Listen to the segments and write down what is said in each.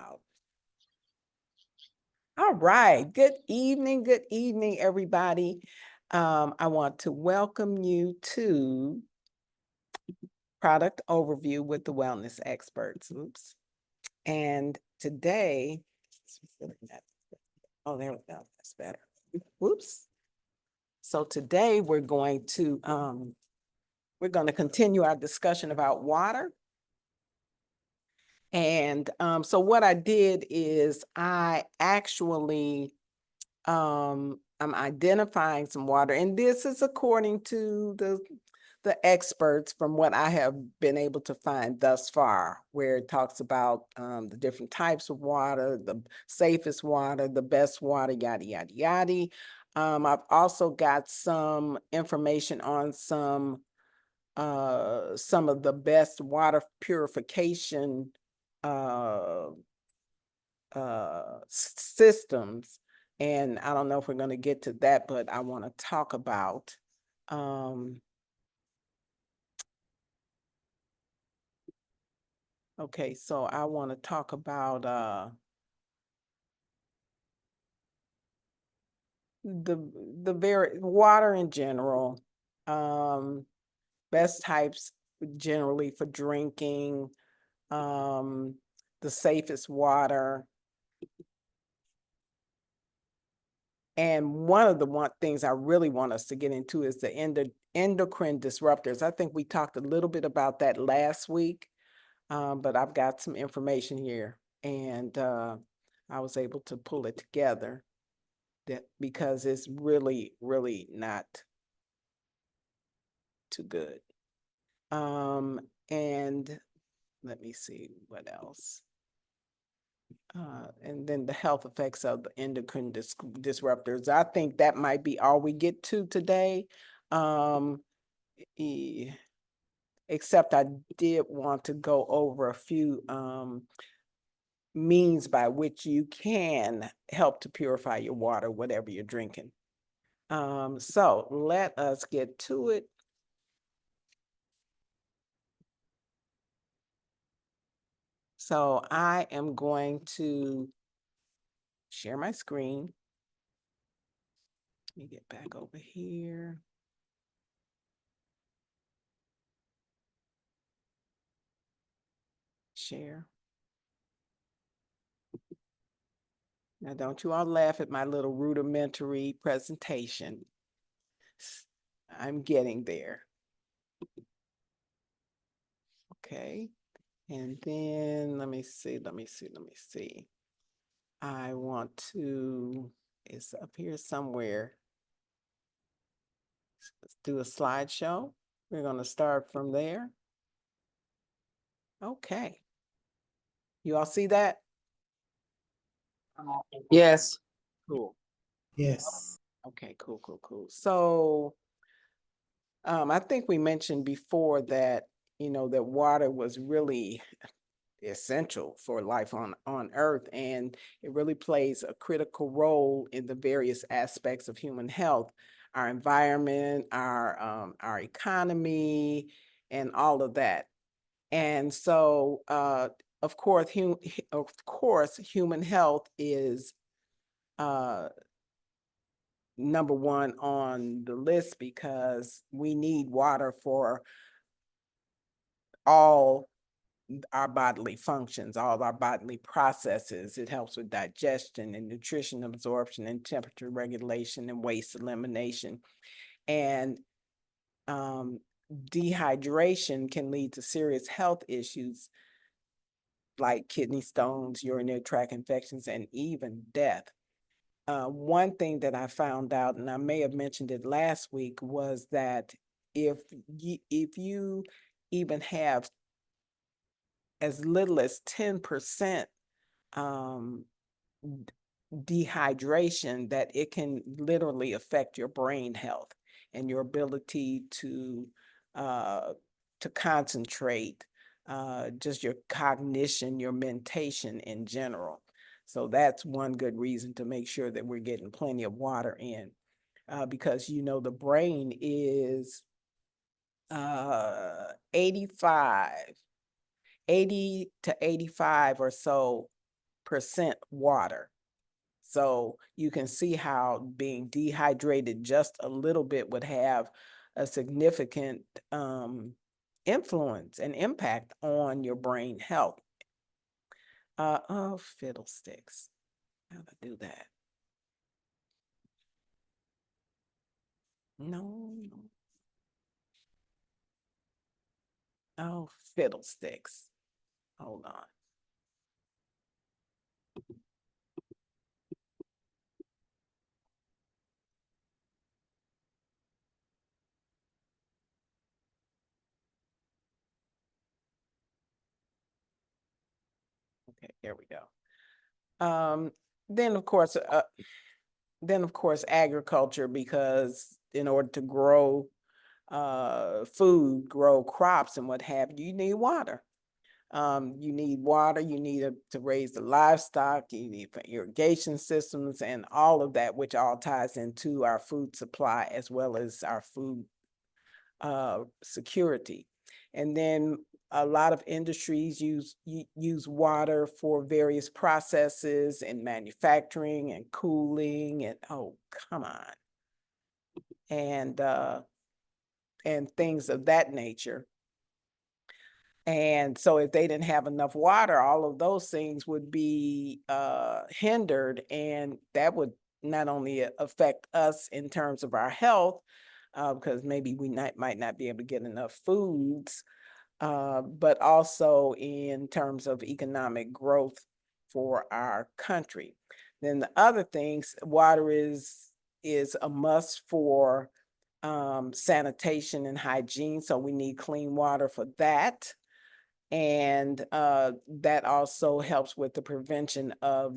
Out. All right. Good evening, everybody. I want to welcome you to Product Overview with the Wellness Experts. Oops. And today, oh, there we go. That's better. Whoops. So today we're going to continue our discussion about water. And so what I did is I actually I'm identifying some water, and this is according to the experts from what I have been able to find thus far, where it talks about the different types of water, the safest water, the best water, yada yada yada. I've also got some information on some of the best water purification uh, systems. And I don't know if we're going to get to that, but I want to talk about okay, so I want to talk about the very water in general, best types generally for drinking, the safest water. And one of the things I really want us to get into is the endocrine disruptors. I think we talked a little bit about that last week, but I've got some information here, and I was able to pull it together because it's really, really not too good. And let me see what else. And then the health effects of the endocrine disruptors. I think that might be all we get to today. Except I did want to go over a few means by which you can help to purify your water, whatever you're drinking. So let us get to it. So I am going to share my screen. Let me get back over here. Share. Now, don't you all laugh at my little rudimentary presentation. I'm getting there. Okay. And then let me see. I want to, it's up here somewhere. Let's do a slideshow. We're going to start from there. Okay. You all see that? Yes. Cool. Yes. Okay, cool. So I think we mentioned before that, that water was really essential for life on Earth, and it really plays a critical role in the various aspects of human health, our environment, our economy, and all of that. And so, of course, human health is number one on the list because we need water for all our bodily functions, all our bodily processes. It helps with digestion and nutrition absorption and temperature regulation and waste elimination. And dehydration can lead to serious health issues like kidney stones, urinary tract infections, and even death. One thing that I found out, and I may have mentioned it last week, was that if you even have as little as 10% dehydration, that it can literally affect your brain health and your ability to concentrate, just your cognition, your mentation in general. So that's one good reason to make sure that we're getting plenty of water in, because the brain is 80 to 85 or so water. So you can see how being dehydrated just a little bit would have a significant influence and impact on your brain health. Oh, fiddlesticks. How to do that? No, no. Oh, fiddlesticks. Hold on. Okay, here we go. Um, then of course, agriculture, because in order to grow food, grow crops and what have you, you need water. You need water, you need to raise the livestock, you need irrigation systems and all of that, which all ties into our food supply as well as our food security. And then a lot of industries use water for various processes and manufacturing and cooling and, oh, come on. And things of that nature. And so if they didn't have enough water, all of those things would be hindered, and that would not only affect us in terms of our health, because maybe we might not be able to get enough foods, but also in terms of economic growth for our country. Then the other things, water is a must for sanitation and hygiene, so we need clean water for that. And that also helps with the prevention of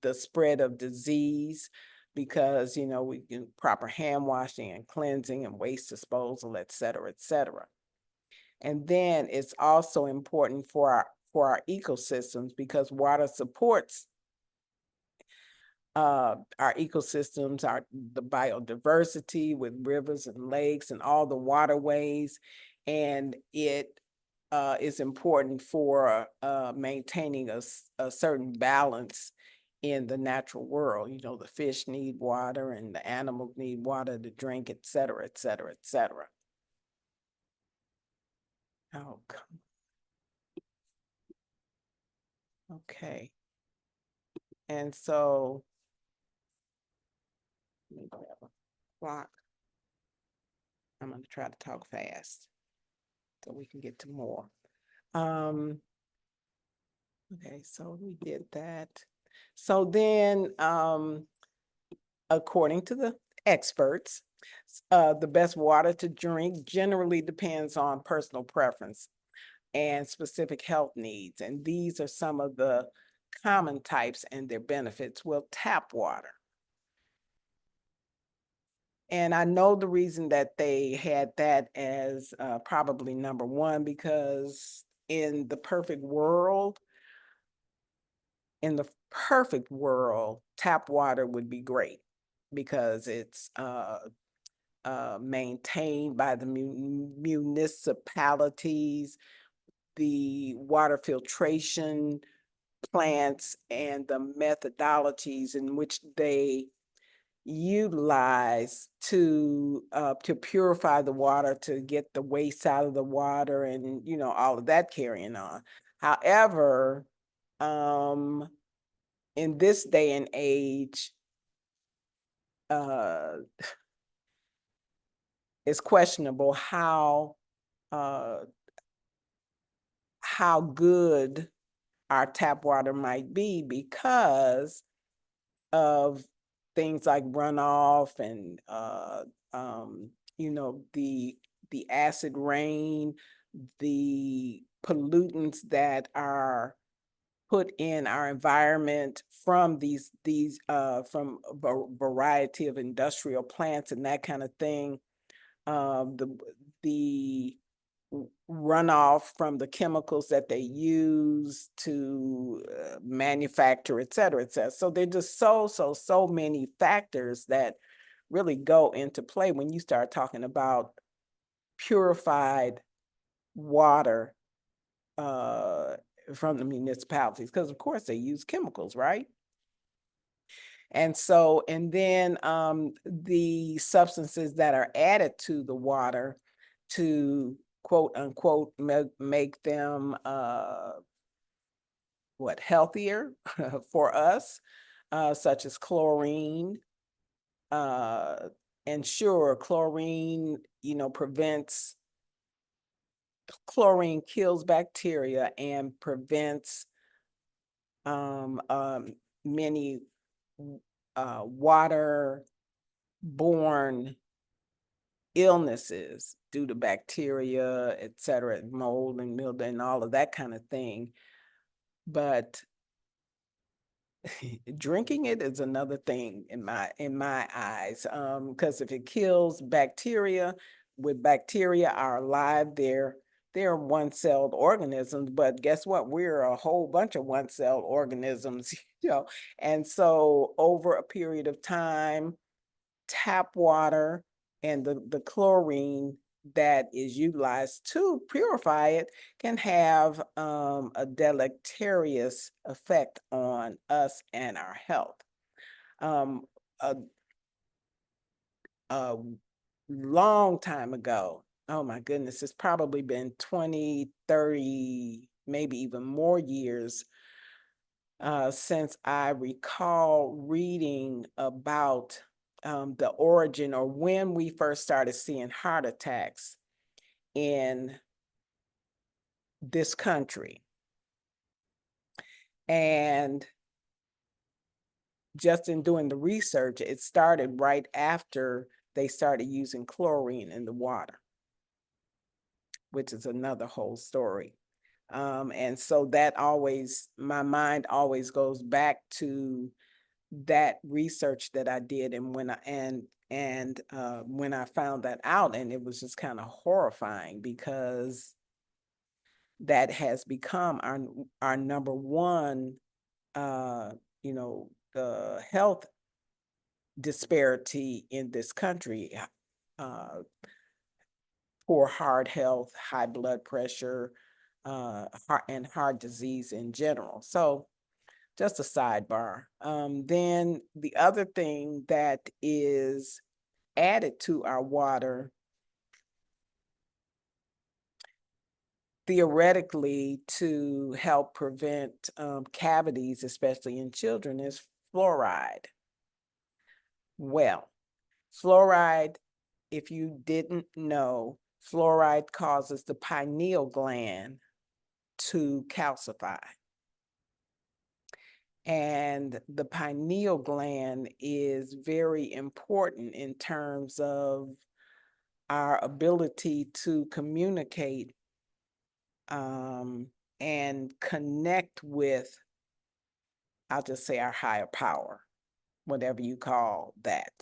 the spread of disease, because, you know, we do proper hand washing and cleansing and waste disposal, et cetera, et cetera. And then it's also important for our ecosystems, because water supports our ecosystems, the biodiversity with rivers and lakes and all the waterways. And it is important for maintaining a certain balance in the natural world. You know, the fish need water and the animals need water to drink, et cetera, et cetera, et cetera. Oh, come. Okay. And so, let me grab a clock. I'm going to try to talk fast so we can get to more. Okay, so we did that. So then, according to the experts, the best water to drink generally depends on personal preference and specific health needs. And these are some of the common types and their benefits. Well, tap water. And I know the reason that they had that as probably number one, because in the perfect world, tap water would be great, because it's maintained by the municipalities, the water filtration plants, and the methodologies in which they utilize to purify the water, to get the waste out of the water, and, you know, all of that carrying on. However, in this day and age, it's questionable how good our tap water might be, because of things like runoff and you know, the acid rain, the pollutants that are put in our environment from from a variety of industrial plants and that kind of thing. The runoff from the chemicals that they use to manufacture, et cetera, et cetera. So there are just so many factors that really go into play when you start talking about purified water from the municipalities, because of course they use chemicals, right? And so, and then the substances that are added to the water to quote unquote make them what, healthier for us, such as chlorine. Uh, and sure, chlorine, prevents, chlorine kills bacteria and prevents many water-borne illnesses due to bacteria, et cetera, mold and mildew and all of that kind of thing. But drinking it is another thing in my eyes, because if it kills bacteria, with bacteria are alive, they're one-celled organisms, but guess what? We're a whole bunch of one-celled organisms, and so over a period of time, tap water and the chlorine that is utilized to purify it can have a deleterious effect on us and our health. A, a long time ago, oh my goodness, it's probably been 20, 30, maybe even more years since I recall reading about the origin or when we first started seeing heart attacks in this country. And just in doing the research, it started right after they started using chlorine in the water, which is another whole story. And so that always, my mind always goes back to that research that I did, and when I found that out, and it was just kind of horrifying because that has become our number one, the health disparity in this country, uh, poor heart health, high blood pressure, and heart disease in general. So just a sidebar. Then the other thing that is added to our water, theoretically, to help prevent cavities, especially in children, is fluoride. Well, fluoride, if you didn't know, fluoride causes the pineal gland to calcify. And the pineal gland is very important in terms of our ability to communicate and connect with, I'll just say, our higher power, whatever you call that,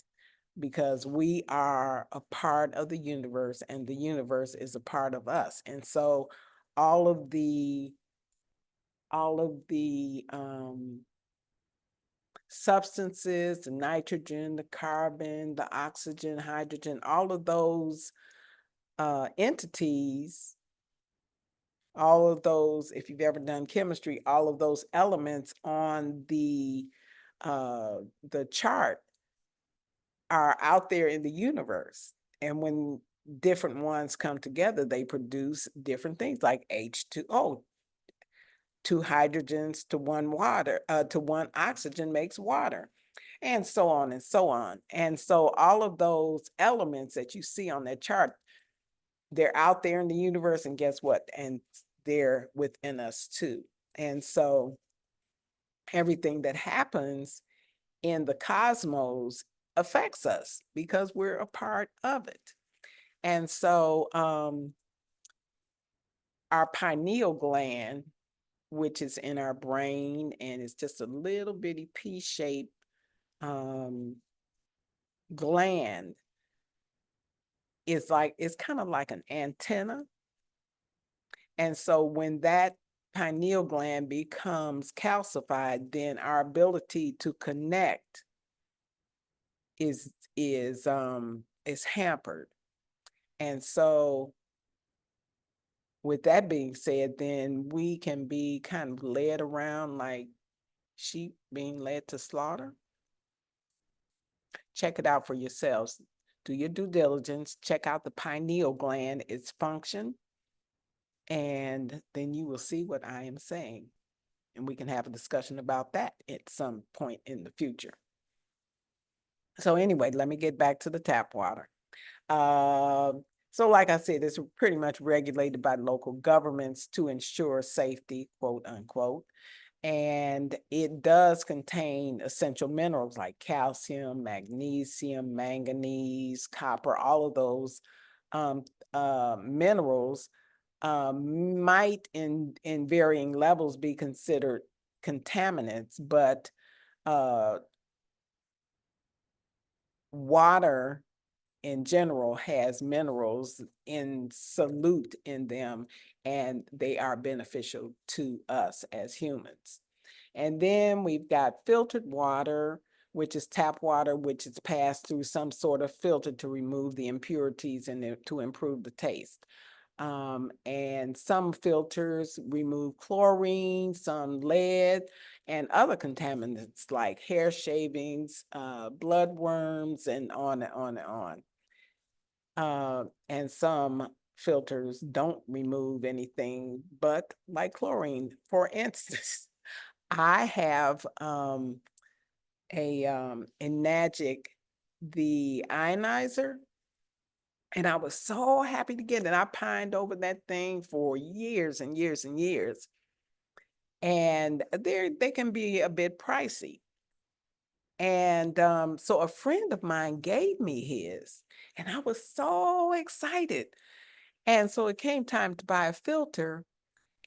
because we are a part of the universe and the universe is a part of us. And so all of the substances, the nitrogen, the carbon, the oxygen, hydrogen, all of those entities, all of those, if you've ever done chemistry, all of those elements on the chart are out there in the universe. And when different ones come together, they produce different things like H2O. Two hydrogens to one water, to one oxygen makes water, and so on and so on. And so all of those elements that you see on that chart, they're out there in the universe, and guess what? And they're within us too. And so everything that happens in the cosmos affects us because we're a part of it. And so our pineal gland, which is in our brain, and it's just a little bitty pea-shaped gland, is like, it's kind of like an antenna. And so when that pineal gland becomes calcified, then our ability to connect is hampered. And so with that being said, then we can be kind of led around like sheep being led to slaughter. Check it out for yourselves. Do your due diligence, check out the pineal gland, its function, and then you will see what I am saying. And we can have a discussion about that at some point in the future. So anyway, let me get back to the tap water. So like I said, it's pretty much regulated by local governments to ensure safety, quote unquote. And it does contain essential minerals like calcium, magnesium, manganese, copper, all of those minerals might in varying levels be considered contaminants, but water in general has minerals in solute in them, and they are beneficial to us as humans. And then we've got filtered water, which is tap water, which is passed through some sort of filter to remove the impurities and to improve the taste. And some filters remove chlorine, some lead, and other contaminants like hair shavings, bloodworms, and on and on and on. And some filters don't remove anything but like chlorine. For instance, I have Enagic, the ionizer, and I was so happy to get it. I pined over that thing for years and years and years. And they can be a bit pricey. And so a friend of mine gave me his, and I was so excited. And so it came time to buy a filter,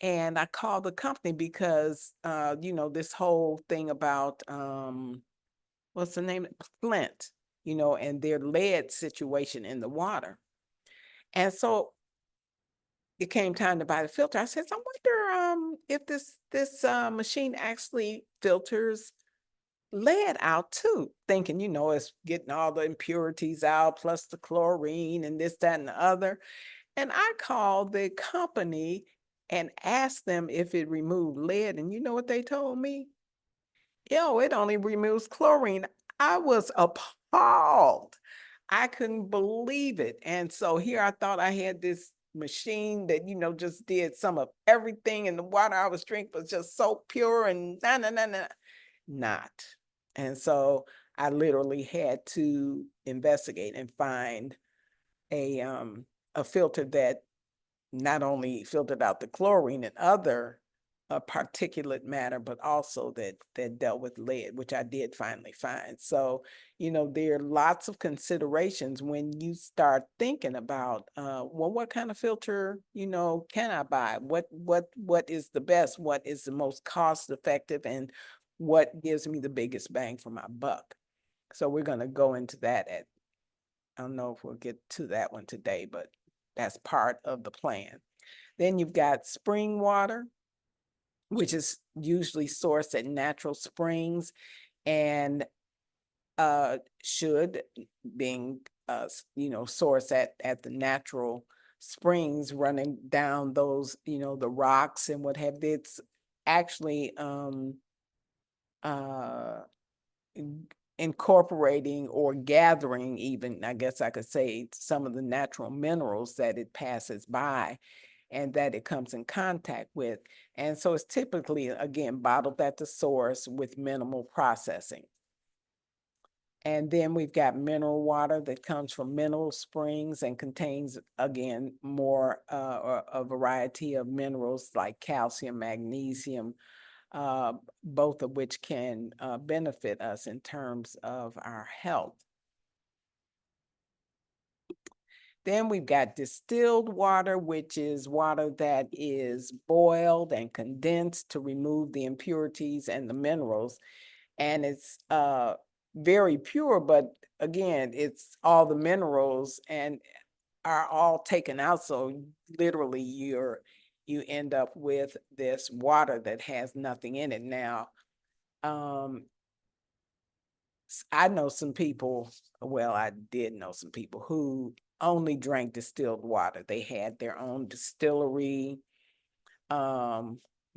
and I called the company because this whole thing about what's the name? Flint, and their lead situation in the water. And so it came time to buy the filter. I said, I wonder if this machine actually filters lead out too, thinking, it's getting all the impurities out, plus the chlorine and this, that, and the other. And I called the company and asked them if it removed lead. And you know what they told me? Yo, it only removes chlorine. I was appalled. I couldn't believe it. And so here I thought I had this machine that, just did some of everything, and the water I was drinking was just so pure and not. And so I literally had to investigate and find a filter that not only filtered out the chlorine and other particulate matter, but also that dealt with lead, which I did finally find. So, there are lots of considerations when you start thinking about, well, what kind of filter, can I buy? What is the best? What is the most cost effective? And what gives me the biggest bang for my buck? So we're going to go into that I don't know if we'll get to that one today, but that's part of the plan. Then you've got spring water, which is usually sourced at natural springs and should being sourced at the natural springs running down those, the rocks and what have you. It's actually incorporating or gathering, even I guess I could say, some of the natural minerals that it passes by and that it comes in contact with. And so it's typically, again, bottled at the source with minimal processing. And then we've got mineral water that comes from mineral springs and contains, again, more a variety of minerals like calcium, magnesium, both of which can benefit us in terms of our health. Then we've got distilled water, which is water that is boiled and condensed to remove the impurities and the minerals. And it's very pure, but again, it's all the minerals and are all taken out. So literally you end up with this water that has nothing in it. Now, I know some people, well, I did know some people who only drank distilled water. They had their own distillery,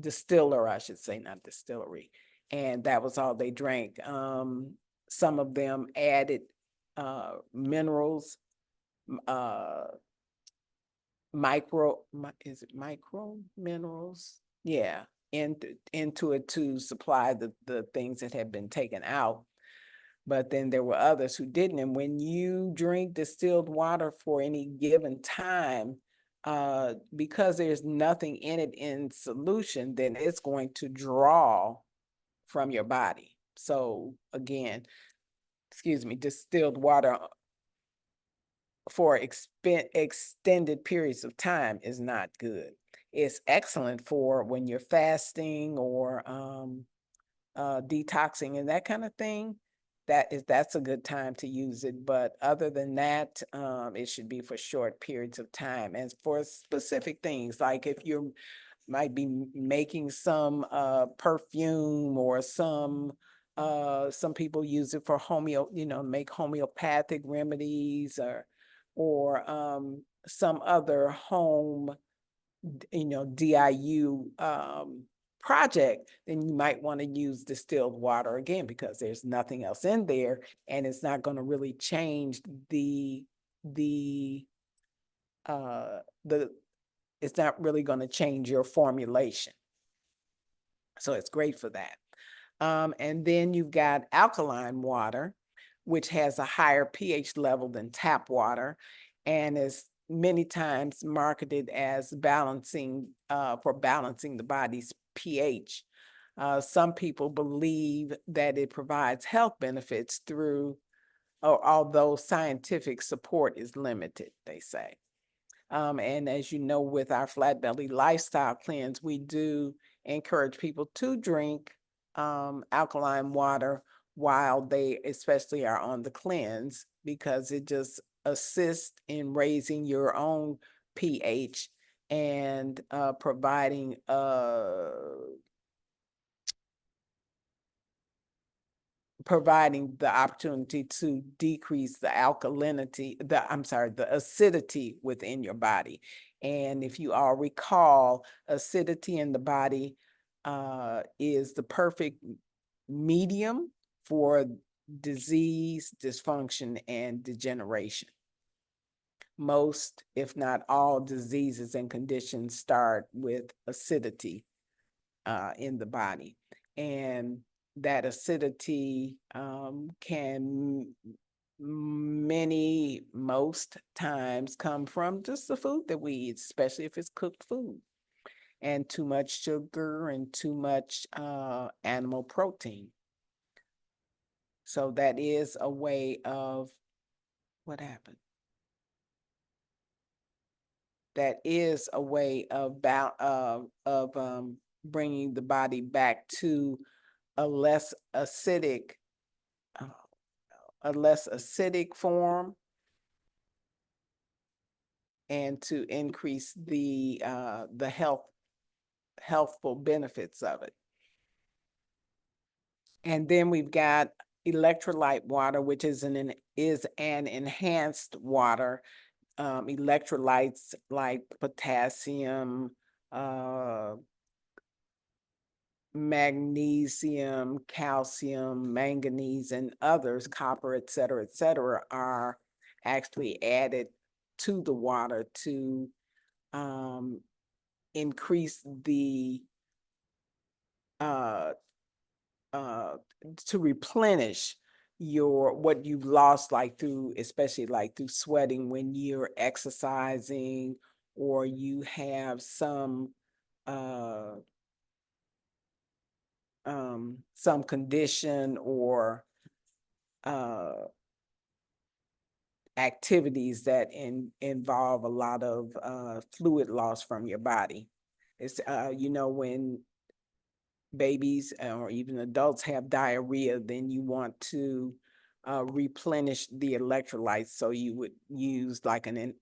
distiller, I should say, not distillery. And that was all they drank. Some of them added minerals, uh, is it micro minerals? Yeah, into it to supply the things that had been taken out. But then there were others who didn't. And when you drink distilled water for any given time, because there's nothing in it in solution, then it's going to draw from your body. So again, excuse me, distilled water for extended periods of time is not good. It's excellent for when you're fasting or detoxing and that kind of thing. That's a good time to use it. But other than that, it should be for short periods of time and for specific things, like if you might be making some perfume or some people use it for make homeopathic remedies or some other home DIU project, then you might want to use distilled water again, because there's nothing else in there and it's not going to really change the it's not really going to change your formulation. So it's great for that. And then you've got alkaline water, which has a higher pH level than tap water and is many times marketed as balancing for balancing the body's pH. Some people believe that it provides health benefits although scientific support is limited, they say. And as you know, with our Flat Belly Lifestyle Cleanse, we do encourage people to drink alkaline water while they especially are on the cleanse, because it just assists in raising your own pH and providing the opportunity to decrease the the acidity within your body. And if you all recall, acidity in the body is the perfect medium for disease, dysfunction, and degeneration. Most, if not all, diseases and conditions start with acidity in the body. And that acidity can most times come from just the food that we eat, especially if it's cooked food, and too much sugar and too much animal protein. So that is a way of what happened. That is a way of bringing the body back to a less acidic form, and to increase the healthful benefits of it. And then we've got electrolyte water, which is an enhanced water. Electrolytes like potassium, magnesium, calcium, manganese, and others, copper, et cetera, are actually added to the water to increase the to replenish what you've lost, especially through sweating when you're exercising, or you have some condition or activities that involve a lot of fluid loss from your body. It's when babies or even adults have diarrhea, then you want to replenish the electrolytes. So you would use like a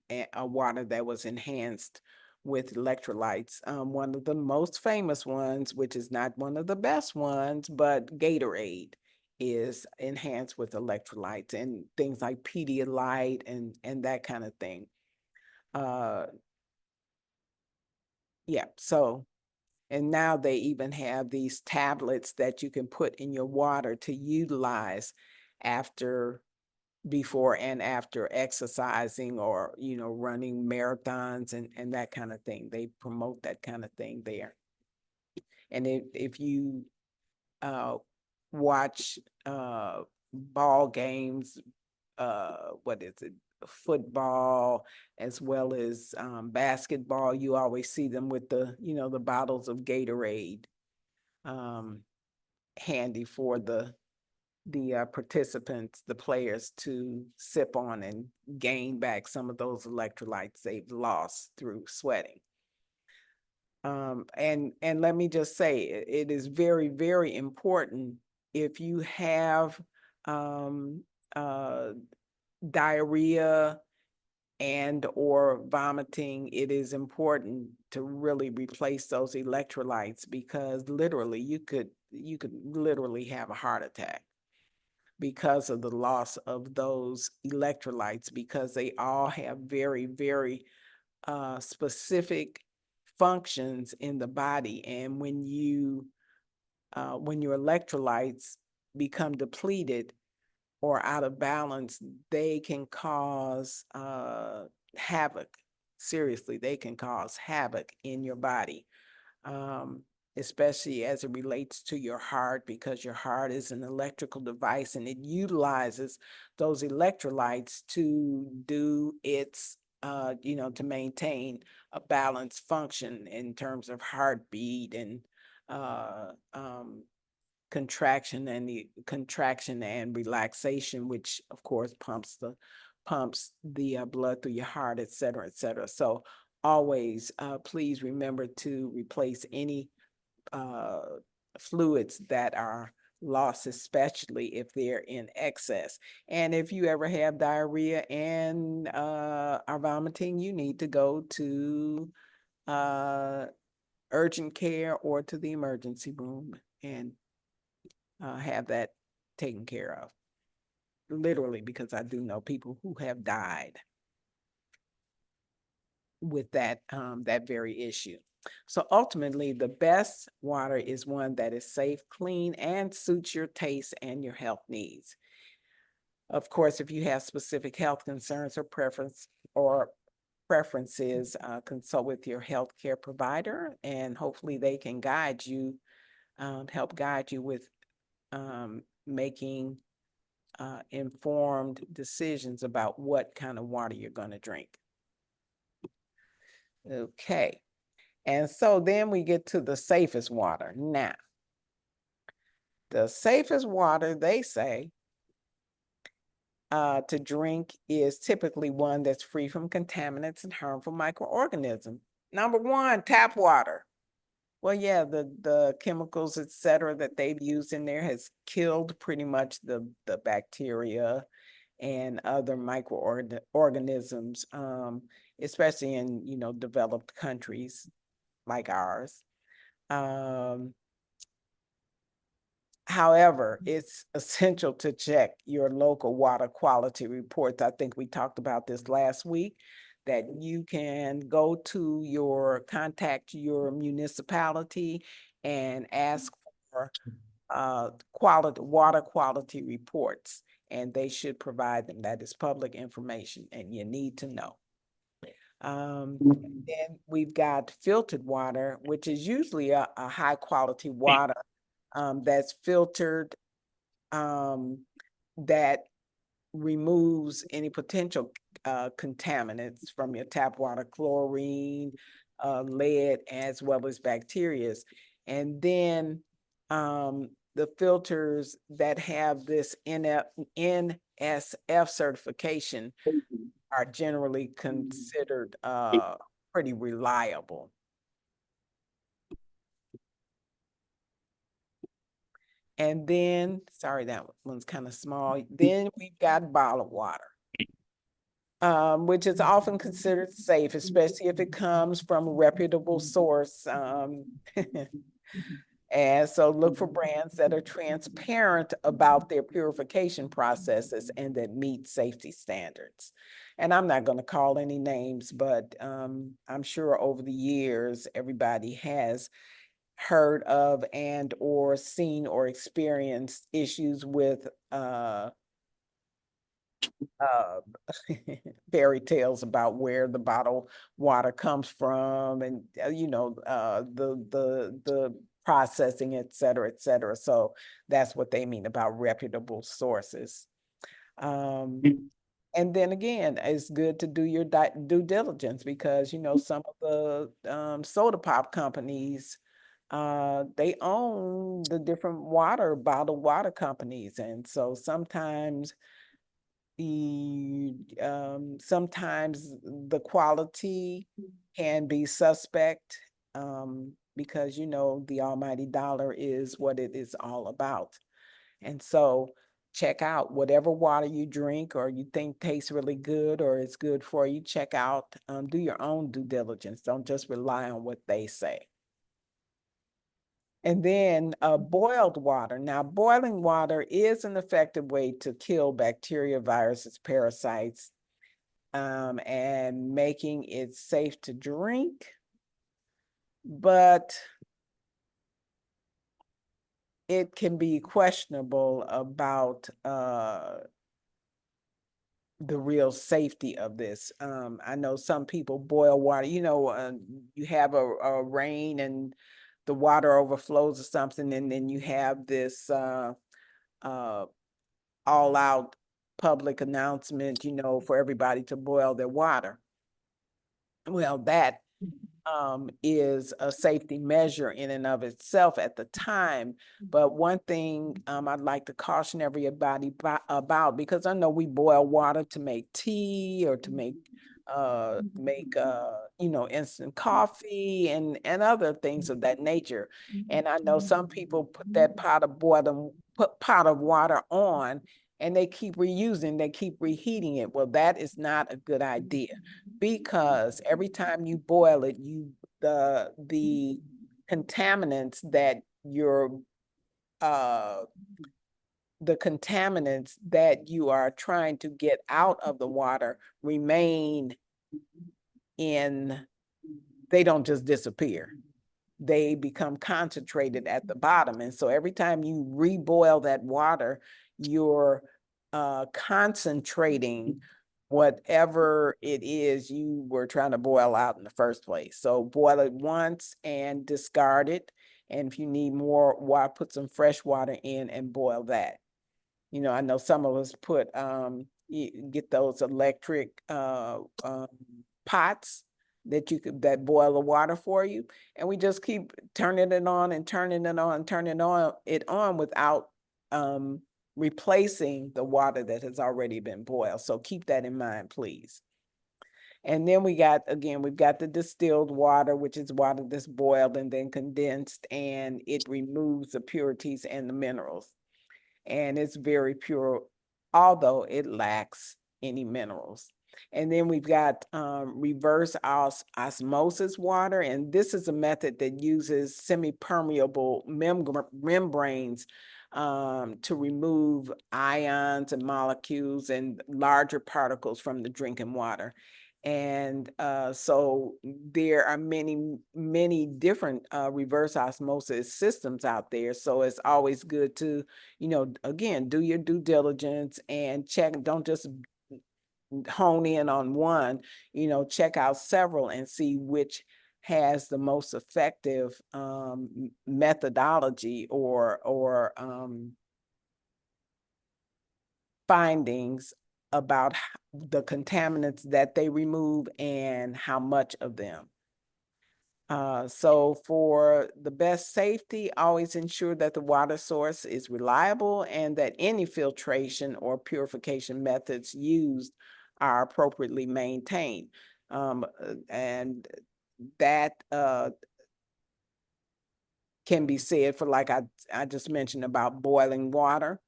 water that was enhanced with electrolytes. One of the most famous ones, which is not one of the best ones, but Gatorade is enhanced with electrolytes and things like Pedialyte and that kind of thing. Yeah, so, and now they even have these tablets that you can put in your water to utilize before and after exercising or, running marathons and that kind of thing. They promote that kind of thing there. And if you watch ball games, what is it, football, as well as basketball, you always see them with the bottles of Gatorade handy for the participants, the players, to sip on and gain back some of those electrolytes they've lost through sweating. And let me just say, it is very, very important if you have diarrhea and or vomiting, it is important to really replace those electrolytes, because literally you could literally have a heart attack because of the loss of those electrolytes, because they all have very, very specific functions in the body. And when your electrolytes become depleted or out of balance, they can cause havoc. Seriously, they can cause havoc in your body, especially as it relates to your heart, because your heart is an electrical device and it utilizes those electrolytes to do its, to maintain a balanced function in terms of heartbeat and uh, um, contraction and relaxation, which of course pumps the blood through your heart, et cetera, et cetera. So always, please remember to replace any fluids that are lost, especially if they're in excess. And if you ever have diarrhea and are vomiting, you need to go to urgent care or to the emergency room and have that taken care of. Literally, because I do know people who have died with that very issue. So ultimately, the best water is one that is safe, clean, and suits your taste and your health needs. Of course, if you have specific health concerns or preferences, consult with your healthcare provider, and hopefully they can help guide you with making informed decisions about what kind of water you're going to drink. Okay. And so then we get to the safest water. Now, the safest water, they say, to drink is typically one that's free from contaminants and harmful microorganisms. Number one, tap water. Well, yeah, the chemicals, et cetera, that they've used in there has killed pretty much the bacteria and other microorganisms, especially in, developed countries like ours. However, it's essential to check your local water quality reports. I think we talked about this last week, that you can contact your municipality and ask for water quality reports, and they should provide them. That is public information and you need to know. Then we've got filtered water, which is usually a high quality water that's filtered, that removes any potential contaminants from your tap water, chlorine, lead, as well as bacteria. And then the filters that have this NSF certification are generally considered pretty reliable. And then, sorry, that one's kind of small. Then we've got bottled water, which is often considered safe, especially if it comes from a reputable source. And so look for brands that are transparent about their purification processes and that meet safety standards. And I'm not going to call any names, but I'm sure over the years, everybody has heard of and or seen or experienced issues with uh, fairy tales about where the bottled water comes from and the processing, et cetera, et cetera. So that's what they mean about reputable sources. And then again, it's good to do your due diligence because some of the soda pop companies, they own the different bottled water companies, and so sometimes the quality can be suspect, because the almighty dollar is what it is all about. And so check out whatever water you drink or you think tastes really good or is good for you. Check out, do your own due diligence. Don't just rely on what they say. And then boiled water. Now, boiling water is an effective way to kill bacteria, viruses, parasites, and making it safe to drink. But it can be questionable about the real safety of this. I know some people boil water, you have a rain and the water overflows or something, and then you have this all out public announcement, for everybody to boil their water. Well, that is a safety measure in and of itself at the time. But one thing I'd like to caution everybody about, because I know we boil water to make tea or to make instant coffee and other things of that nature. And I know some people put that pot of water on and they keep reusing, they keep reheating it. Well, that is not a good idea, because every time you boil it, the contaminants that you are trying to get out of the water remain in, they don't just disappear. They become concentrated at the bottom. And so every time you reboil that water, you're concentrating whatever it is you were trying to boil out in the first place. So boil it once and discard it. And if you need more water, put some fresh water in and boil that. I know some of us get those electric pots that boil the water for you. And we just keep turning it on and turning it on and turning it on without replacing the water that has already been boiled. So keep that in mind, please. And then we've got the distilled water, which is water that's boiled and then condensed, and it removes the purities and the minerals. And it's very pure, although it lacks any minerals. And then we've got reverse osmosis water, and this is a method that uses semi-permeable membranes to remove ions and molecules and larger particles from the drinking water. And so there are many different reverse osmosis systems out there. So it's always good to, again, do your due diligence and check. Don't just hone in on one, check out several and see which has the most effective methodology or findings about the contaminants that they remove and how much of them. So for the best safety, always ensure that the water source is reliable and that any filtration or purification methods used are appropriately maintained. And that can be said for, like I just mentioned, about boiling water.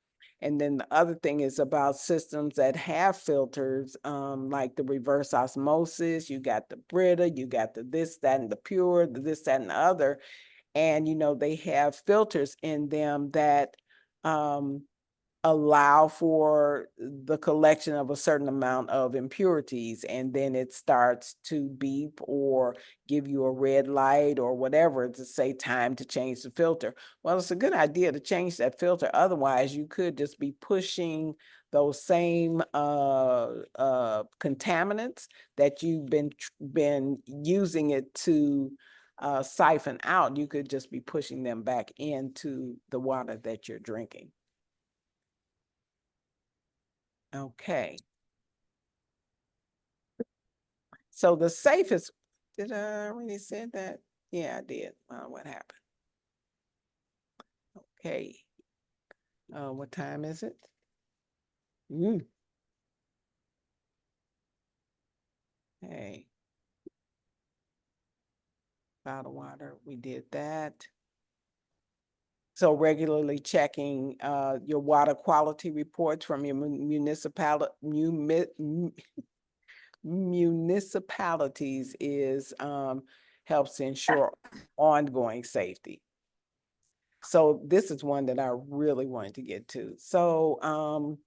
And then the other thing is about systems that have filters, like the reverse osmosis. You got the Brita, you got the this, that, and the Pure, the this, that, and the other. And, they have filters in them that allow for the collection of a certain amount of impurities, and then it starts to beep or give you a red light or whatever to say time to change the filter. Well, it's a good idea to change that filter. Otherwise, you could just be pushing those same contaminants that you've been using it to siphon out. You could just be pushing them back into the water that you're drinking. Okay. So the safest, did I already said that? Yeah, I did. What happened? Okay. What time is it? Hey. Bottled water, we did that. So regularly checking your water quality reports from your municipalities is helps ensure ongoing safety. So this is one that I really wanted to get to. So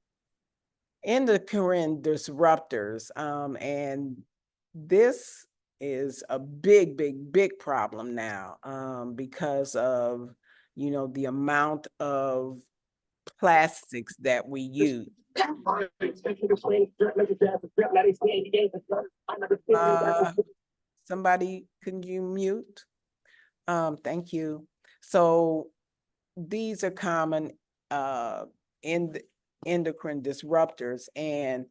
endocrine disruptors, and this is a big problem now because of, the amount of plastics that we use. Somebody, can you mute? Thank you. So these are common endocrine disruptors, and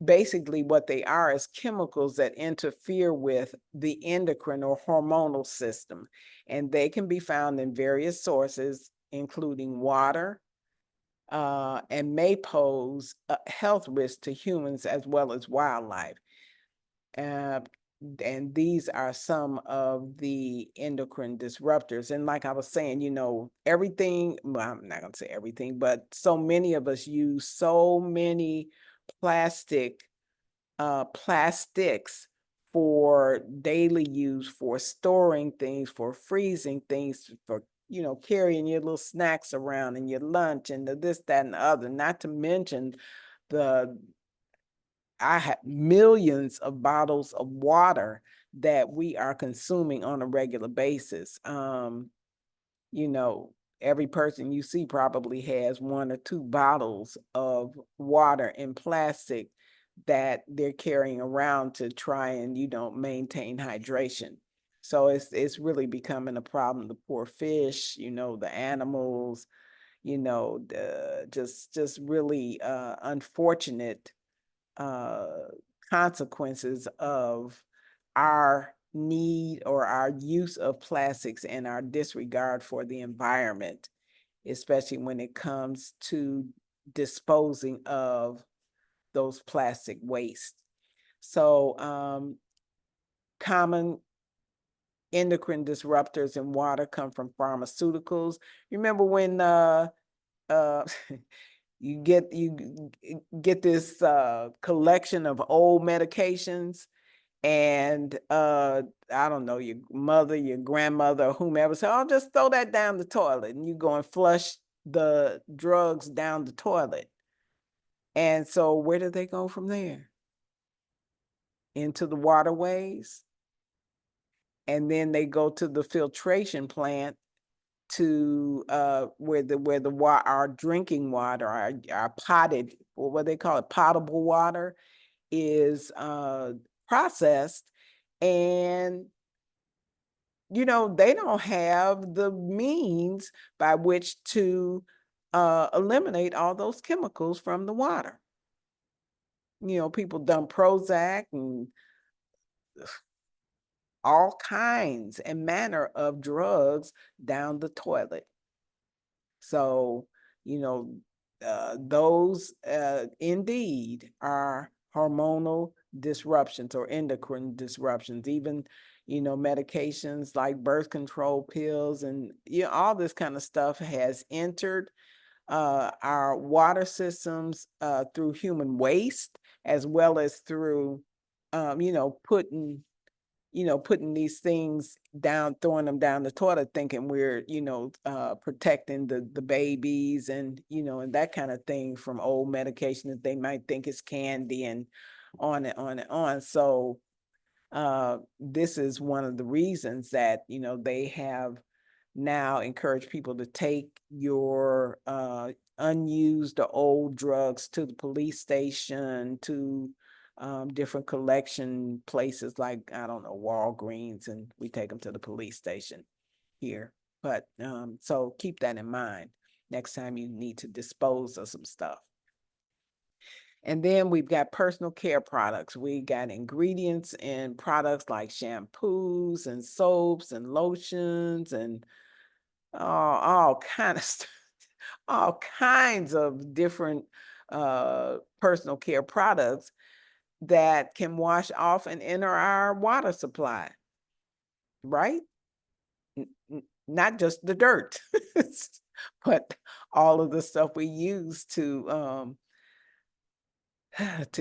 basically what they are is chemicals that interfere with the endocrine or hormonal system, and they can be found in various sources, including water, and may pose a health risk to humans as well as wildlife. And these are some of the endocrine disruptors. And like I was saying, everything, well, I'm not going to say everything, but so many of us use so many plastics for daily use, for storing things, for freezing things, for carrying your little snacks around and your lunch and the this, that, and the other. Not to mention I have millions of bottles of water that we are consuming on a regular basis. You know, every person you see probably has 1 or 2 bottles of water in plastic that they're carrying around to try and, maintain hydration. So it's really becoming a problem. The poor fish, the animals, just really unfortunate uh, consequences of our need or our use of plastics and our disregard for the environment, especially when it comes to disposing of those plastic waste. So common endocrine disruptors in water come from pharmaceuticals. Remember when you get this collection of old medications, and I don't know, your mother, your grandmother, whomever said, "Oh, just throw that down the toilet," and you go and flush the drugs down the toilet. And so where do they go from there? Into the waterways, and then they go to the filtration plant to where our drinking water, our potted, or what they call it, potable water, is processed. And they don't have the means by which to eliminate all those chemicals from the water. People dump Prozac and all kinds and manner of drugs down the toilet. So, those indeed are hormonal disruptions or endocrine disruptions. Even, medications like birth control pills and all this kind of stuff has entered our water systems through human waste, as well as through, putting putting these things down, throwing them down the toilet, thinking we're, protecting the babies and, and that kind of thing from old medication that they might think is candy and on and on and on. So this is one of the reasons that, they have now encouraged people to take your unused or old drugs to the police station, to different collection places like, I don't know, Walgreens, and we take them to the police station here. But so keep that in mind next time you need to dispose of some stuff. And then we've got personal care products. We got ingredients in products like shampoos and soaps and lotions and all kind of stuff, all kinds of different personal care products that can wash off and enter our water supply, right? Not just the dirt, but all of the stuff we use to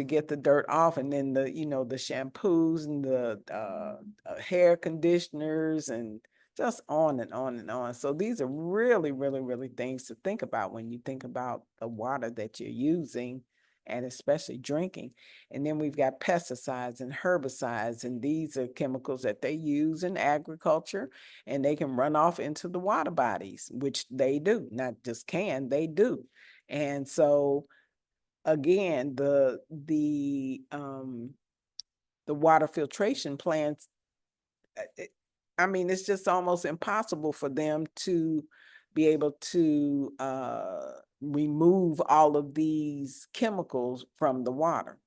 get the dirt off, and then the the shampoos and the hair conditioners and just on and on and on. So these are really, really, really things to think about when you think about the water that you're using, and especially drinking. And then we've got pesticides and herbicides, and these are chemicals that they use in agriculture, and they can run off into the water bodies, which they do, not just can, they do. And so again, the water filtration plants, I mean, it's just almost impossible for them to be able to remove all of these chemicals from the water.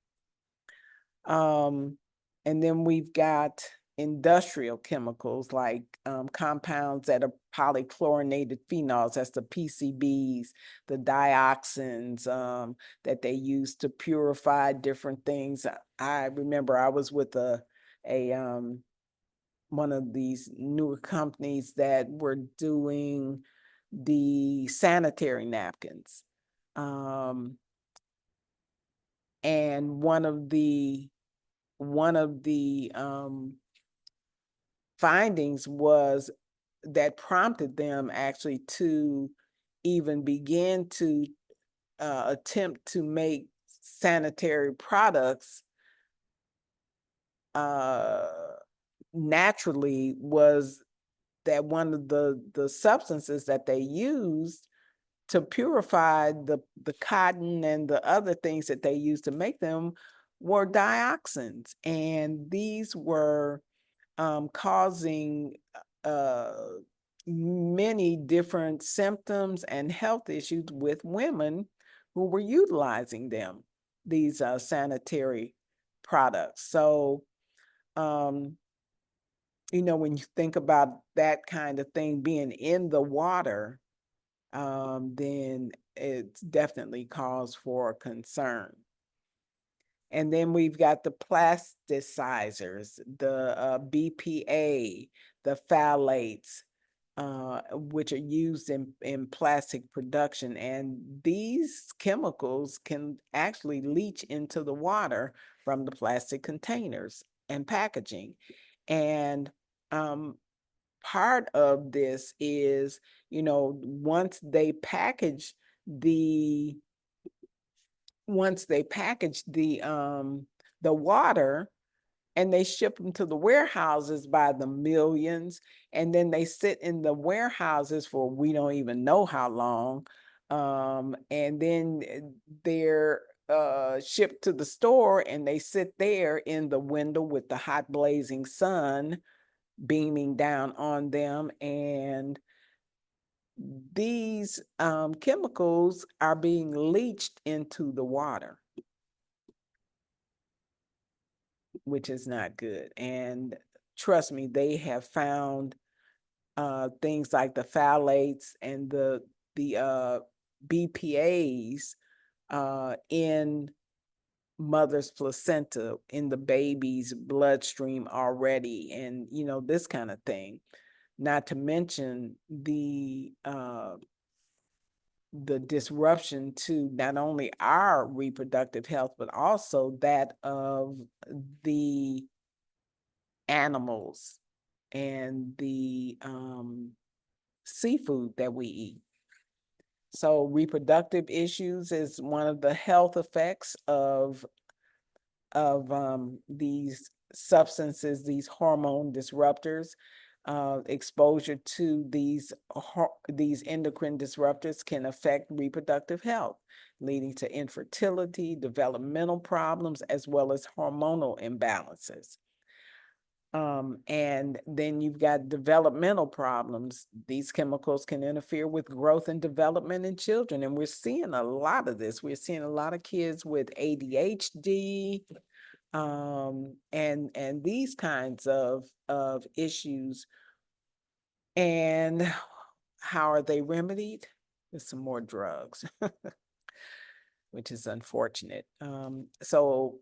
And then we've got industrial chemicals like compounds that are polychlorinated phenols, that's the PCBs, the dioxins that they use to purify different things. I remember I was with a one of these newer companies that were doing the sanitary napkins. And one of the findings was that prompted them actually to even begin to attempt to make sanitary products naturally, was that one of the substances that they used to purify the cotton and the other things that they used to make them were dioxins. And these were causing many different symptoms and health issues with women who were utilizing them, these sanitary products. So, when you think about that kind of thing being in the water, then it's definitely cause for concern. And then we've got the plasticizers, the BPA, the phthalates, which are used in plastic production. And these chemicals can actually leach into the water from the plastic containers and packaging. And part of this is, once they package the water and they ship them to the warehouses by the millions, and then they sit in the warehouses for we don't even know how long, and then they're shipped to the store and they sit there in the window with the hot blazing sun beaming down on them, and these chemicals are being leached into the water, which is not good. And trust me, they have found things like the phthalates and the BPAs in mother's placenta, in the baby's bloodstream already, and this kind of thing. Not to mention the disruption to not only our reproductive health, but also that of the animals and the seafood that we eat. So reproductive issues is one of the health effects of these substances, these hormone disruptors. Exposure to these endocrine disruptors can affect reproductive health, leading to infertility, developmental problems, as well as hormonal imbalances. And then you've got developmental problems. These chemicals can interfere with growth and development in children. And we're seeing a lot of this. We're seeing a lot of kids with ADHD, and these kinds of issues. And how are they remedied? With some more drugs, which is unfortunate. So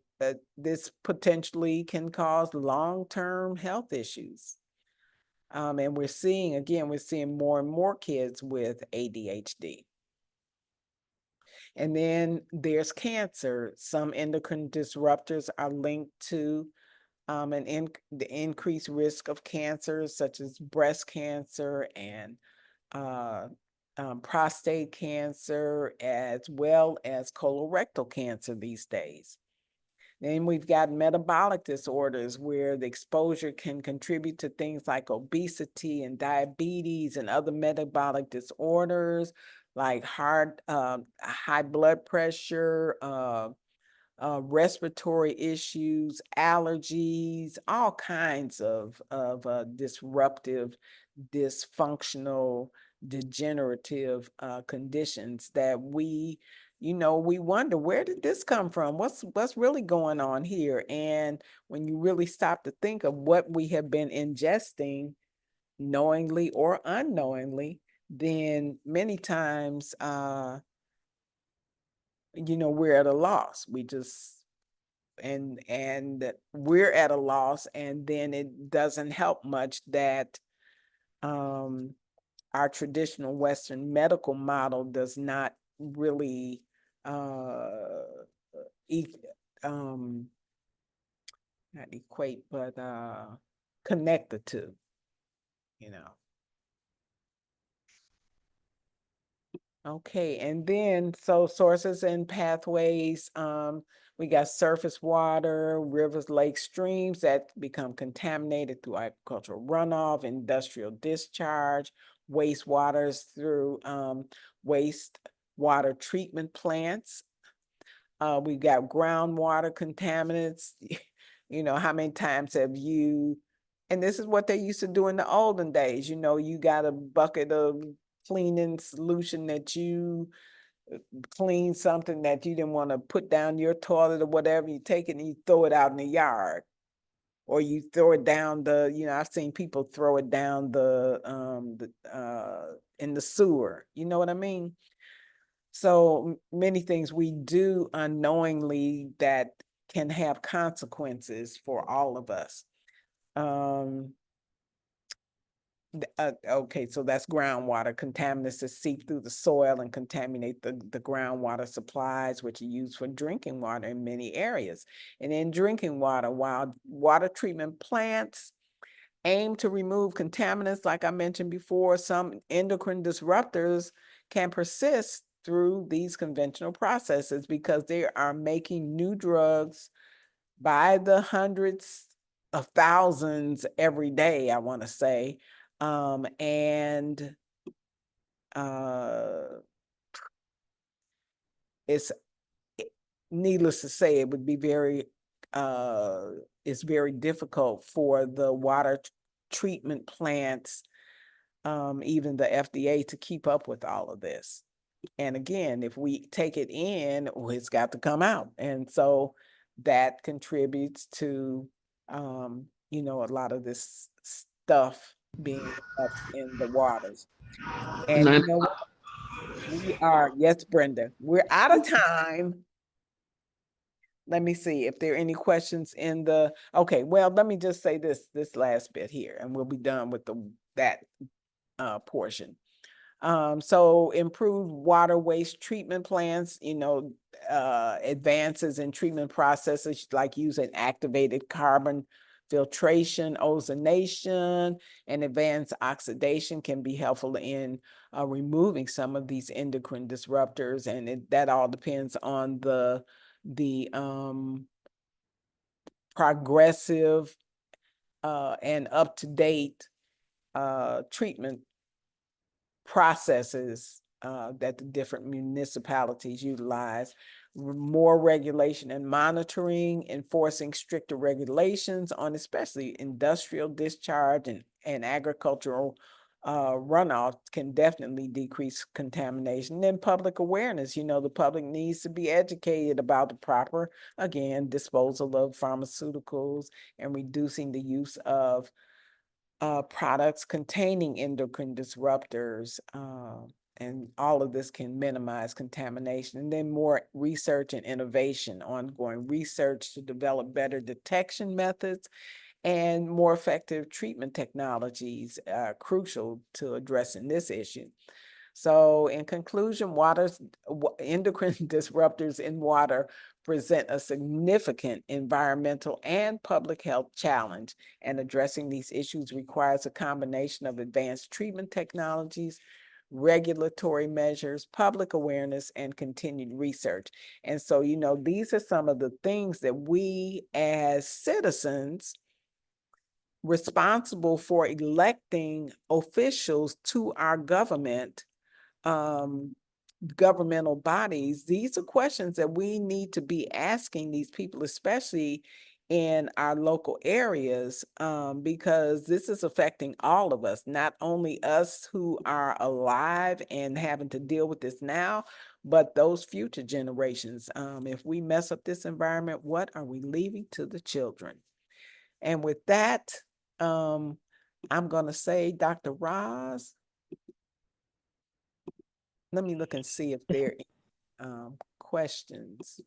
this potentially can cause long-term health issues. And we're seeing more and more kids with ADHD. And then there's cancer. Some endocrine disruptors are linked to the increased risk of cancers such as breast cancer and prostate cancer, as well as colorectal cancer these days. Then we've got metabolic disorders where the exposure can contribute to things like obesity and diabetes and other metabolic disorders like high blood pressure, respiratory issues, allergies, all kinds of disruptive, dysfunctional, degenerative conditions that we wonder, where did this come from? What's really going on here? And when you really stop to think of what we have been ingesting, knowingly or unknowingly, then many times we're at a loss. And we're at a loss, and then it doesn't help much that our traditional Western medical model does not really not equate, but connect the two, Okay, and then so sources and pathways, we got surface water, rivers, lakes, streams that become contaminated through agricultural runoff, industrial discharge, wastewaters through wastewater treatment plants. We got groundwater contaminants. How many times have you, and this is what they used to do in the olden days, you got a bucket of cleaning solution that you clean something that you didn't want to put down your toilet or whatever, you take it and you throw it out in the yard, or you throw it down I've seen people throw it down in the sewer. You know what I mean? So many things we do unknowingly that can have consequences for all of us. Okay, so that's groundwater contaminants that seep through the soil and contaminate the groundwater supplies, which are used for drinking water in many areas. And in drinking water, while water treatment plants aim to remove contaminants, like I mentioned before, some endocrine disruptors can persist through these conventional processes because they are making new drugs by the hundreds of thousands every day, I want to say. And it's needless to say, it would be it's very difficult for the water treatment plants, even the FDA, to keep up with all of this. And again, if we take it in, it's got to come out. And so that contributes to, a lot of this stuff being up in the waters. And we are, yes, Brenda, we're out of time. Let me see if there are any questions okay, well, let me just say this last bit here, and we'll be done with that portion. So improved water waste treatment plants, advances in treatment processes like using activated carbon filtration, ozonation, and advanced oxidation can be helpful in removing some of these endocrine disruptors. And that all depends on the progressive and up-to-date treatment processes that the different municipalities utilize. More regulation and monitoring, enforcing stricter regulations on especially industrial discharge and agricultural runoff can definitely decrease contamination. Then public awareness, the public needs to be educated about the proper, again, disposal of pharmaceuticals and reducing the use of products containing endocrine disruptors, and all of this can minimize contamination. And then more research and innovation, ongoing research to develop better detection methods and more effective treatment technologies are crucial to addressing this issue. So in conclusion, endocrine disruptors in water present a significant environmental and public health challenge, and addressing these issues requires a combination of advanced treatment technologies, regulatory measures, public awareness, and continued research. And so, these are some of the things that we as citizens responsible for electing officials to our governmental bodies, these are questions that we need to be asking these people, especially in our local areas, because this is affecting all of us, not only us who are alive and having to deal with this now, but those future generations. If we mess up this environment, what are we leaving to the children? And with that, I'm going to say, Dr. Roz, let me look and see if there are questions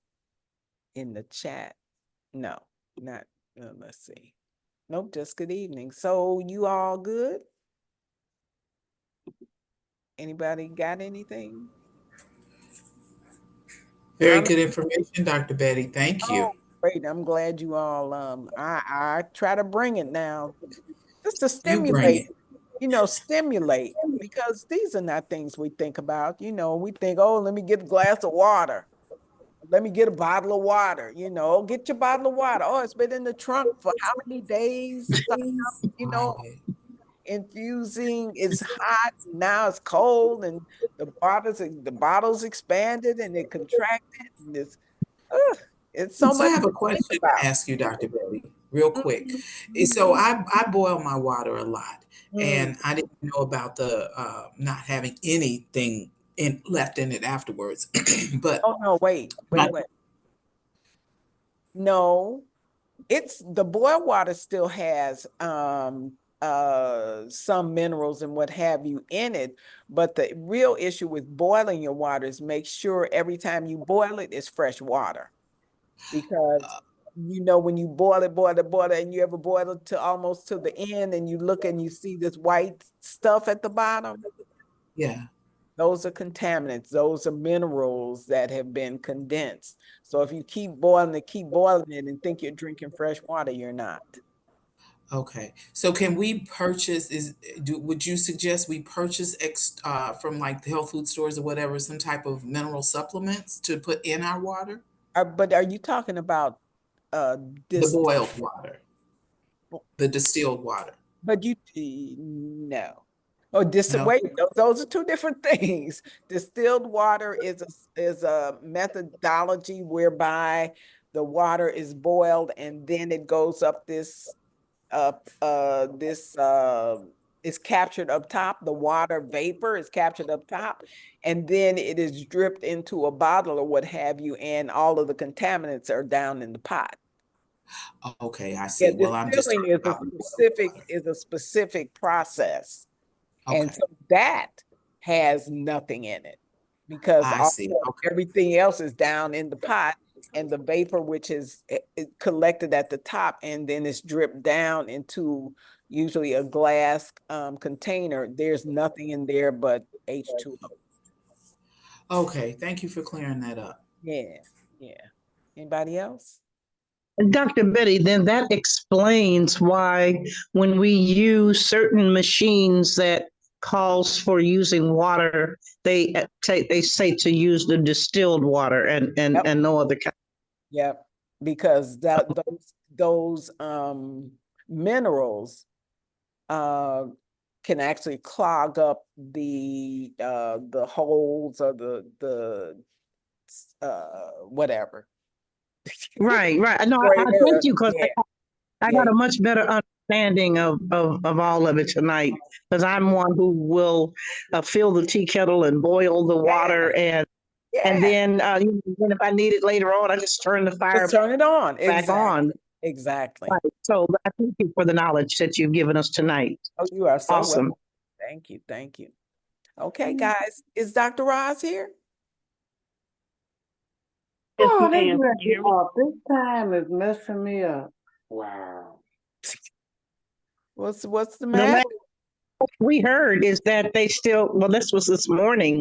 in the chat. No, not, let's see. Nope, just good evening. So you all good? Anybody got anything? Very good information, Dr. Betty. Thank you. Great. I'm glad you all, I try to bring it now just to You bring stimulate, it. stimulate, because these are not things we think about. We think, oh, let me get a glass of water. Let me get a bottle of water, get your bottle of water. Oh, it's been in the trunk for how many days? You know, Right. infusing, it's hot, now it's cold, and the bottle's expanded and it contracted, and it's so So I much have to a think question to about. ask you, Dr. Betty, real quick. Mhm. So I boil my water a lot, Mm. and I didn't know about the not having anything left in it afterwards. But Oh no, wait, my, wait, wait. No, it's the boiled water still has some minerals and what have you in it, but the real issue with boiling your water is make sure every time you boil it, it's fresh water. Because when you boil it, and you ever boil it to almost to the end and you look and you see this white stuff at the bottom, yeah. those are contaminants. Those are minerals that have been condensed. So if you keep boiling it and think you're drinking fresh water, you're not. Okay. So can we purchase would you suggest we purchase from like the health food stores or whatever some type of mineral supplements to put in our water? But are you talking about uh The this? boiled water, the distilled water. But no. Oh, No. wait, those are two different things. Distilled water is a methodology whereby the water is boiled and then it goes up this is captured up top. The water vapor is captured up top, and then it is dripped into a bottle or what have you, and all of the contaminants are down in the pot. Okay, I Yeah, see. Well, I'm just distilling talking is a about the boiled specific water. is a specific process. And Okay. so that has nothing in it because I see. Okay. everything else is down in the pot, and the vapor, which is collected at the top and then it's dripped down into usually a glass container. There's nothing in there but H2O. Okay. Thank you for clearing that up. Yeah, yeah. Anybody else? Dr. Betty, then that explains why when we use certain machines that calls for using water, they they say to use the distilled water Yep. and no other kind. Yep, because those minerals can actually clog up the holes or the whatever. Right, right. No, I Greater, thank you because yeah, I yeah, got a much better understanding of all of it tonight. Because I'm one who will fill the tea kettle and boil the water and yeah. then then if I need it later on, I just turn the fire Just turn it on. back on. Exactly. Right. So I thank you for the knowledge that you've given us tonight. Oh, you are so Awesome. welcome. Thank you. Thank you. Okay, guys, is Dr. Roz here? Yes, Oh, they ma'am. do that Can you hear to me? This time is messing me up. Wow. What's the The matter? last we heard is that they still, well, this was this morning,